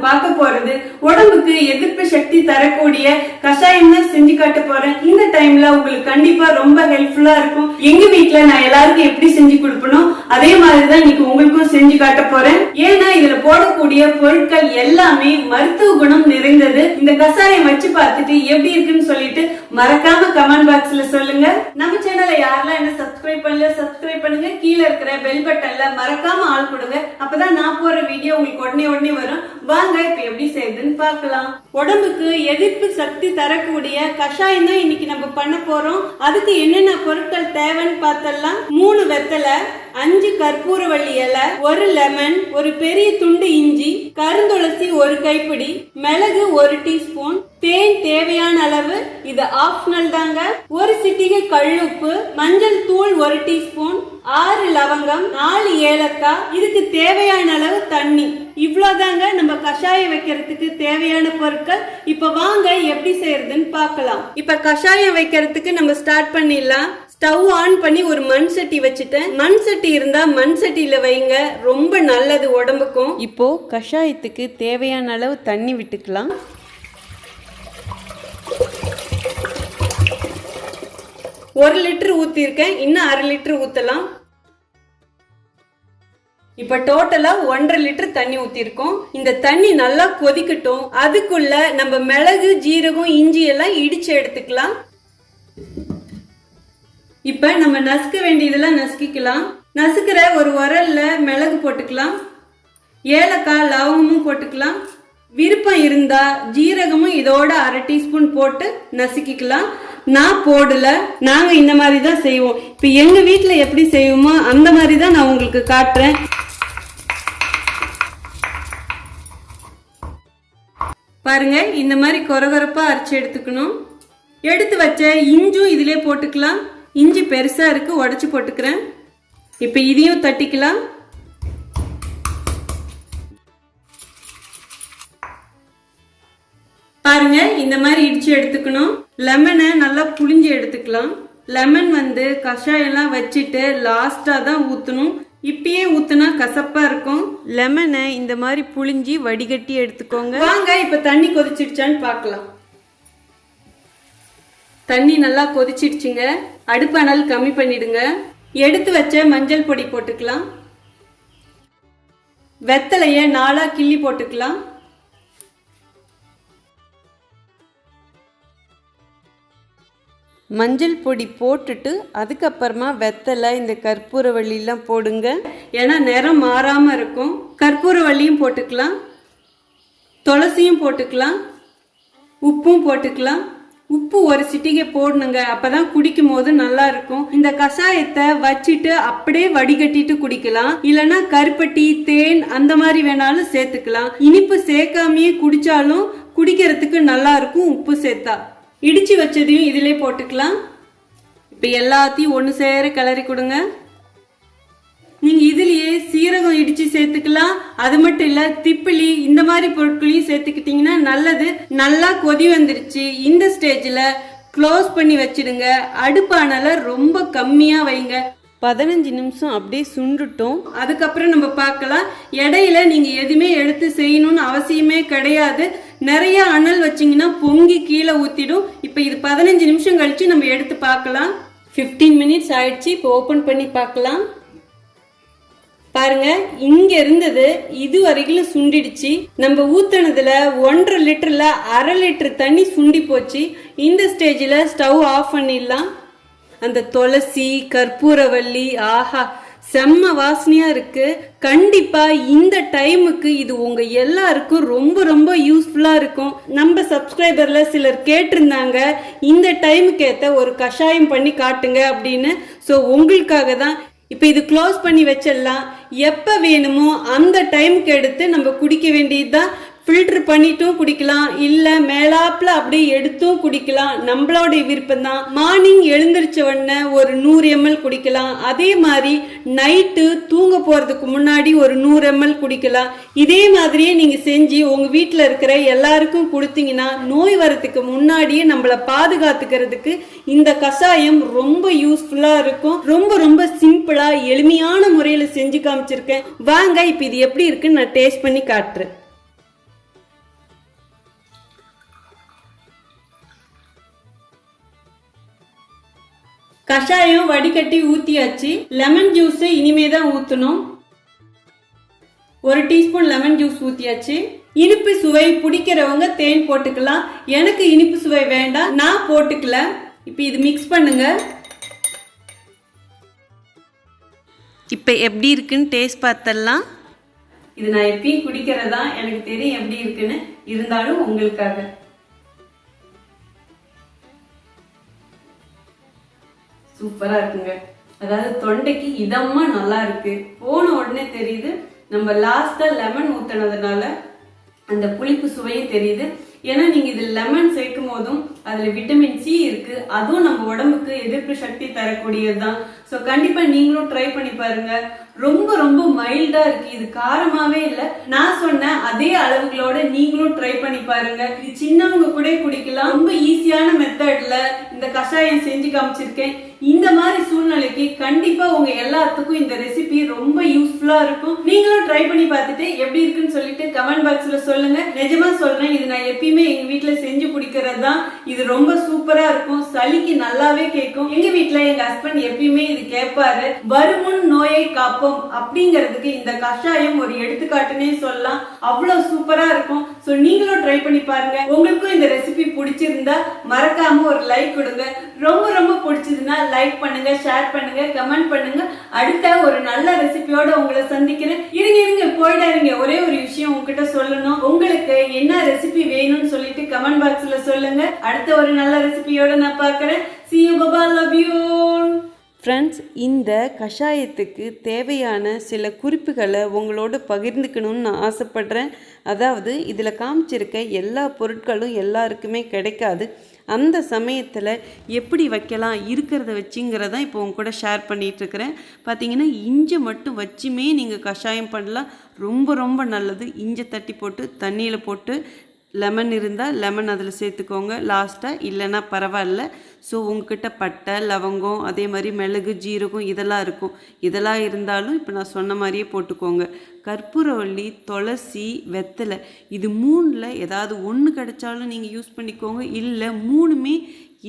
பார்க்க போறது உடம்புக்கு எதிர்ப்பு சக்தி தரக்கூடிய கஷாயம் தான் செஞ்சு காட்ட போறேன். இந்த டைம்ல உங்களுக்கு கண்டிப்பா ரொம்ப ஹெல்ப்ஃபுல்லா இருக்கும். எங்க வீட்டுல நான் எல்லாருக்கும் எப்படி செஞ்சு கொடுப்பணும் அதே மாதிரிதான் இன்னைக்கு உங்களுக்கும் செஞ்சு காட்ட போறேன். ஏன்னா இதுல போடக்கூடிய பொருட்கள் எல்லாமே மருத்துவ குணம் நிறைந்தது. இந்த கஷாயம் வச்சு பார்த்துட்டு எப்படி இருக்குன்னு சொல்லிட்டு மறக்காம கமெண்ட் பாக்ஸ்ல சொல்லுங்க. நம்ம சேனலை யாரெல்லாம் என்ன சப்ஸ்கிரைப் பண்ணல சப்ஸ்கிரைப் பண்ணுங்க. கீழே இருக்கிற பெல் பட்டன்ல மறக்காம ஆள் கொடுங்க. அப்பதான் நான் போற வீடியோ உங்களுக்கு உடனே வரும். வாங்க இப்ப எப்படி செய்யுதுன்னு பார்க்கலாம். உடம்புக்கு எதிர்ப்பு சக்தி தரக்கூடிய கஷாயம் தான் இன்னைக்கு நம்ம பண்ண போறோம். அதுக்கு என்னென்ன பொருட்கள் தேவைன்னு பார்த்தலாம். 3 வெத்தலை, 5 கற்பூரவள்ளி இலை, 1 லெமன், ஒரு பெரிய துண்டு இஞ்சி, கருந்துளசி 1 கைப்பிடி, மிளகு 1 டீஸ்பூன், தேன் தேவையான அளவு, இது ஆப்ஷனல் தாங்க, 1 சிட்டிகை கல்லுப்பு, மஞ்சள் தூள் 1 டீஸ்பூன், 6 லவங்கம், 4 ஏலக்காய், இதுக்கு தேவையான அளவு தண்ணி. இவ்வளவுதாங்க நம்ம கஷாயம் வைக்கிறதுக்கு தேவையான பொருட்கள். இப்ப வாங்க எப்படி செய்யறதுன்னு பார்க்கலாம். இப்ப கஷாயம் வைக்கிறதுக்கு நம்ம ஸ்டார்ட் பண்ணிடலாம். ஸ்டவ் ஆன் பண்ணி ஒரு மண் சட்டி வச்சுட்டேன். மண் சட்டி இருந்தா மண் சட்டியில வைங்க, ரொம்ப நல்லது உடம்புக்கும். இப்போ கஷாயத்துக்கு தேவையான அளவு தண்ணி விட்டுக்கலாம். ஒரு லிட்டர் ஊத்திருக்கேன், இன்னும் 1/2 லிட்டர் ஊத்தலாம். இப்ப டோட்டலா 1.5 லிட்டர் தண்ணி ஊத்திருக்கோம். இந்த தண்ணி நல்லா கொதிக்கட்டும். அதுக்குள்ள நம்ம மிளகு, ஜீரகம், இஞ்சி எல்லாம் இடிச்சு எடுத்துக்கலாம். இப்ப நம்ம நசுக்க வேண்டியதெல்லாம் நசுக்கிக்கலாம். நசுக்கிற ஒரு உரல்ல மிளகு போட்டுக்கலாம், ஏலக்காய், லவங்கமும் போட்டுக்கலாம். விருப்பம் இருந்தா ஜீரகமும் இதோட 1/2 டீஸ்பூன் போட்டு நசுக்கிக்கலாம். நான் போடல, நாங்க இந்த மாதிரி தான் செய்வோம். இப்ப எங்க வீட்டுல எப்படி செய்வோமோ அந்த மாதிரி தான் நான் உங்களுக்கு காட்டுறேன். பாருங்க, இந்த மாதிரி கொரகொரப்பா அரைச்சு எடுத்துக்கணும். எடுத்து வச்ச இஞ்சும் இதிலே போட்டுக்கலாம். இஞ்சி பெருசா இருக்கு, உடைச்சு போட்டுக்கிறேன். இப்ப இதையும் தட்டிக்கலாம். பாருங்க, இந்த மாதிரி இடிச்சு எடுத்துக்கணும். லெமனை நல்லா புளிஞ்சு எடுத்துக்கலாம். லெமன் கஷாயம்லாம் வச்சுட்டு லாஸ்டா தான் ஊத்தணும். இப்பயே ஊத்துனா கசப்பா இருக்கும். லெமனை இந்த மாதிரி புளிஞ்சி வடிகட்டி எடுத்துக்கோங்க. வாங்க இப்ப தண்ணி கொதிச்சிடுச்சான்னு பார்க்கலாம். தண்ணி நல்லா கொதிச்சிடுச்சுங்க. அடுப்பு அனல் கம்மி பண்ணிடுங்க. எடுத்து வச்ச மஞ்சள் பொடி போட்டுக்கலாம். வெத்தலைய 4ஆ கிள்ளி போட்டுக்கலாம். மஞ்சள் பொடி போட்டுட்டு அதுக்கப்புறமா வெத்தலை, இந்த கற்பூரவள்ளிலாம் போடுங்க. ஏன்னா நிறம் மாறாம இருக்கும். கற்பூரவள்ளியும் போட்டுக்கலாம், துளசியும் போட்டுக்கலாம், உப்பும் போட்டுக்கலாம். உப்பு 1 சிட்டிகை போடணுங்க, அப்பதான் குடிக்கும் போது நல்லா இருக்கும். இந்த கஷாயத்தை வச்சிட்டு அப்படியே வடிகட்டிட்டு குடிக்கலாம். இல்லைன்னா கருப்பட்டி, தேன் அந்த மாதிரி வேணாலும் சேர்த்துக்கலாம். இனிப்பு சேர்க்காமையே குடிச்சாலும் குடிக்கிறதுக்கு நல்லா இருக்கும் உப்பு சேர்த்தா. இடிச்சு வச்சதையும் இதிலே போட்டுக்கலாம். இப்ப எல்லாத்தையும் ஒண்ணு சேர கிளறி கொடுங்க. நீங்க இதுலயே சீரகம் இடிச்சு சேர்த்துக்கலாம். அது மட்டும் இல்ல, திப்பிலி இந்த மாதிரி பொருட்களையும் சேர்த்துக்கிட்டீங்கன்னா நல்லது. நல்லா கொதி வந்துருச்சு. இந்த ஸ்டேஜ்ல க்ளோஸ் பண்ணி வச்சிடுங்க. அடுப்பானல ரொம்ப கம்மியா வைங்க. 15 நிமிஷம் அப்படியே சுண்டுட்டோம். அதுக்கப்புறம் நம்ம பார்க்கலாம். இடையில நீங்க எதுவுமே எடுத்து செய்யணும்னு அவசியமே கிடையாது. நிறைய அனல் வச்சிங்கன்னா பொங்கி கீழே ஊத்திடும். இப்ப இது 15 நிமிஷம் கழிச்சு நம்ம எடுத்து பார்க்கலாம். 15 மினிட்ஸ் ஆயிடுச்சு. இப்போ ஓபன் பண்ணி பார்க்கலாம். பாருங்க, இங்க இருந்தது இது வரைக்கும் சுண்டிடுச்சு. நம்ம ஊத்துனதுல 1.5 லிட்டர்ல 1/2 லிட்டர் தண்ணி சுண்டி போச்சு. இந்த ஸ்டேஜ்ல ஸ்டவ் ஆஃப் பண்ணிடலாம். அந்த துளசி, கற்பூரவள்ளி, ஆஹா செம்ம வாசனையா இருக்கு. கண்டிப்பா இந்த டைமுக்கு இது உங்க எல்லாருக்கும் ரொம்ப ரொம்ப யூஸ்ஃபுல்லா இருக்கும். நம்ம சப்ஸ்கிரைபர்ல சிலர் கேட்டிருந்தாங்க, இந்த டைமுக்கு ஏத்த ஒரு கஷாயம் பண்ணி காட்டுங்க அப்படின்னு. சோ உங்களுக்காக தான் இப்ப இது க்ளோஸ் பண்ணி வச்சிடலாம். எப்ப வேணுமோ அந்த டைமுக்கு எடுத்து நம்ம குடிக்க வேண்டியதுதான். ஃபில்டர் பண்ணிட்டும் குடிக்கலாம், இல்ல மேலாப்ல அப்படியே எடுத்தும் குடிக்கலாம். நம்மளோட விருப்பம் தான். மார்னிங் எழுந்திரிச்ச உடனே ஒரு 100 ml குடிக்கலாம். அதே மாதிரி நைட்டு தூங்க போறதுக்கு முன்னாடி ஒரு 100 ml குடிக்கலாம். இதே மாதிரியே நீங்க செஞ்சு உங்க வீட்டுல இருக்கிற எல்லாருக்கும் கொடுத்தீங்கன்னா நோய் வரதுக்கு முன்னாடியே நம்மள பாதுகாத்துக்கிறதுக்கு இந்த கஷாயம் ரொம்ப யூஸ்ஃபுல்லா இருக்கும். ரொம்ப ரொம்ப சிம்பிளா எளிமையான முறையில செஞ்சு காமிச்சிருக்கேன். வாங்க இப்ப இது எப்படி இருக்குன்னு நான் டேஸ்ட் பண்ணி காட்டுறேன். கஷாயம் வடிகட்டி ஊத்தியாச்சு. லெமன் ஜூஸ் இனிமே தான் ஊத்தணும். 1 டீஸ்பூன் லெமன் ஜூஸ் ஊத்தியாச்சு. இனிப்பு சுவை பிடிக்கிறவங்க தேன் போட்டுக்கலாம். எனக்கு இனிப்பு சுவை வேண்டாம், நான் போட்டுக்கல. இப்போ இது மிக்ஸ் பண்ணுங்க. இப்போ எப்படி இருக்குன்னு டேஸ்ட் பார்த்தலாம். இது நான் எப்பயும் குடிக்கிறதா, எனக்கு தெரியும் எப்படி இருக்குன்னு, இருந்தாலும் உங்களுக்காக. சூப்பரா இருக்குங்க. அதாவது தொண்டைக்கு இதமா நல்லா இருக்கு. போன உடனே தெரியுது நம்ம லாஸ்டா லெமன் ஊத்தினதுனால அந்த புளிப்பு சுவையும் தெரியுது. ஏன்னா நீங்க இது லெமன் சேர்க்கும் போதும் அதுல விட்டமின் சி இருக்கு. அதுவும் நம்ம உடம்புக்கு எதிர்ப்பு சக்தி தரக்கூடியதுதான். ஸோ கண்டிப்பா நீங்களும் ட்ரை பண்ணி பாருங்க. ரொம்ப ரொம்ப மைல்டா இருக்கு. இது காரமாவே இல்ல. நான் சொன்ன அதே அளவுகளோட நீங்களும் ட்ரை பண்ணி பாருங்க. இது சின்னவங்க கூட குடிக்கலாம். ரொம்ப ஈஸியான மெத்தட்ல இந்த கஷாயம் செஞ்சு காமிச்சிருக்கேன். இந்த மாதிரி சூழ்நிலைக்கு கண்டிப்பா உங்க எல்லாத்துக்கும் இந்த ரெசிபி ரொம்ப யூஸ்ஃபுல்லா இருக்கும். நீங்களும் ட்ரை பண்ணி பார்த்துட்டு எப்படி இருக்குன்னு சொல்லிட்டு கமெண்ட் பாக்ஸ்ல சொல்லுங்க. நிஜமா சொல்றேன், இது நான் எப்பயுமே எங்க வீட்டுல செஞ்சு குடிக்கிறது தான். இது ரொம்ப சூப்பரா இருக்கும். சளிக்கு நல்லாவே கேட்கும். எங்க வீட்டுல எங்க ஹஸ்பண்ட் எப்பயுமே இது கேட்பாரு. வருமுன் நோயை காப்போம் அப்படிங்கிறதுக்கு இந்த கஷாயம் ஒரு எடுத்துக்காட்டுன்னே சொல்லலாம். அவ்வளவு சூப்பரா இருக்கும். சோ நீங்களும் ட்ரை பண்ணி பாருங்க. உங்களுக்கும் இந்த ரெசிபி பிடிச்சிருந்தா மறக்காம ஒரு லைக் கொடுங்க. ரொம்ப ரொம்ப பிடிச்சதுன்னா லைக் பண்ணுங்க, ஷேர் பண்ணுங்க, கமெண்ட் பண்ணுங்க. அடுத்த ஒரு நல்ல ரெசிபியோட உங்களை சந்திக்கிறேன். இருங்க போயிடாதீங்க. ஒரே ஒரு விஷயம் உங்ககிட்ட சொல்லணும். உங்களுக்கு என்ன ரெசிபி வேணும்னு சொல்லிட்டு கமெண்ட் பாக்ஸ்ல சொல்லுங்க. அடுத்த ஒரு நல்ல ரெசிபியோட நான் பார்க்கறேன். See you, bye, love you. Friends, இந்த கஷாயத்துக்கு தேவையான சில குறிப்புகளை உங்களோட பகிர்ந்துக்கணும்னு நான் ஆசைப்படுறேன். அதாவது இதில் காமிச்சிருக்க எல்லா பொருட்களும் எல்லாருக்குமே கிடைக்காது. அந்த சமயத்தில் எப்படி வைக்கலாம் இருக்கிறத வச்சுங்கிறதான் இப்போ உங்க கூட ஷேர் பண்ணிகிட்ருக்கிறேன். பார்த்தீங்கன்னா இஞ்சி மட்டும் வச்சுமே நீங்கள் கஷாயம் பண்ணலாம். ரொம்ப ரொம்ப நல்லது. இஞ்சி தட்டி போட்டு தண்ணியில் போட்டு லெமன் இருந்தால் லெமன் அதில் சேர்த்துக்கோங்க லாஸ்ட்டாக, இல்லைன்னா பரவாயில்ல. ஸோ உங்ககிட்ட பட்டை, லவங்கம், அதே மாதிரி மிளகு, ஜீரகம் இதெல்லாம் இருக்கும். இதெல்லாம் இருந்தாலும் இப்போ நான் சொன்ன மாதிரியே போட்டுக்கோங்க. கற்பூரவள்ளி, துளசி, வெத்தலை, இது 3ல் ஏதாவது ஒன்று கிடைச்சாலும் நீங்கள் யூஸ் பண்ணிக்கோங்க. இல்லை 3மே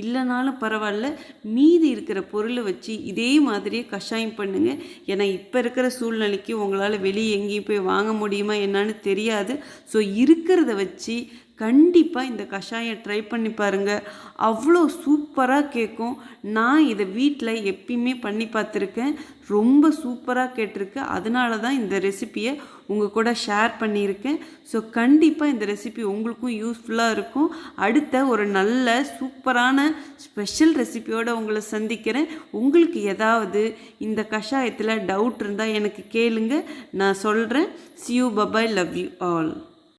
இல்லைனாலும் பரவாயில்ல. மீதி இருக்கிற பொருளை வச்சு இதே மாதிரியே கஷாயம் பண்ணுங்கள். ஏன்னா இப்போ இருக்கிற சூழ்நிலைக்கு உங்களால் வெளியே எங்கேயும் போய் வாங்க முடியுமா என்னன்னு தெரியாது. ஸோ இருக்கிறத வச்சு கண்டிப்பாக இந்த கஷாயம் ட்ரை பண்ணி பாருங்கள். அவ்வளோ சூப்பராக கேட்கும். நான் இதை வீட்டில் எப்பயுமே பண்ணி பார்த்துருக்கேன். ரொம்ப சூப்பராக கேட்டிருக்கு. அதனால தான் இந்த ரெசிப்பியை உங்கள் கூட ஷேர் பண்ணியிருக்கேன். ஸோ கண்டிப்பாக இந்த ரெசிபி உங்களுக்கும் யூஸ்ஃபுல்லாக இருக்கும். அடுத்த ஒரு நல்ல சூப்பரான ஸ்பெஷல் ரெசிபியோடு உங்களை சந்திக்கிறேன். உங்களுக்கு ஏதாவது இந்த கஷாயத்தில் டவுட் இருந்தால் எனக்கு கேளுங்க, நான் சொல்கிறேன். See you, bye bye, love you all.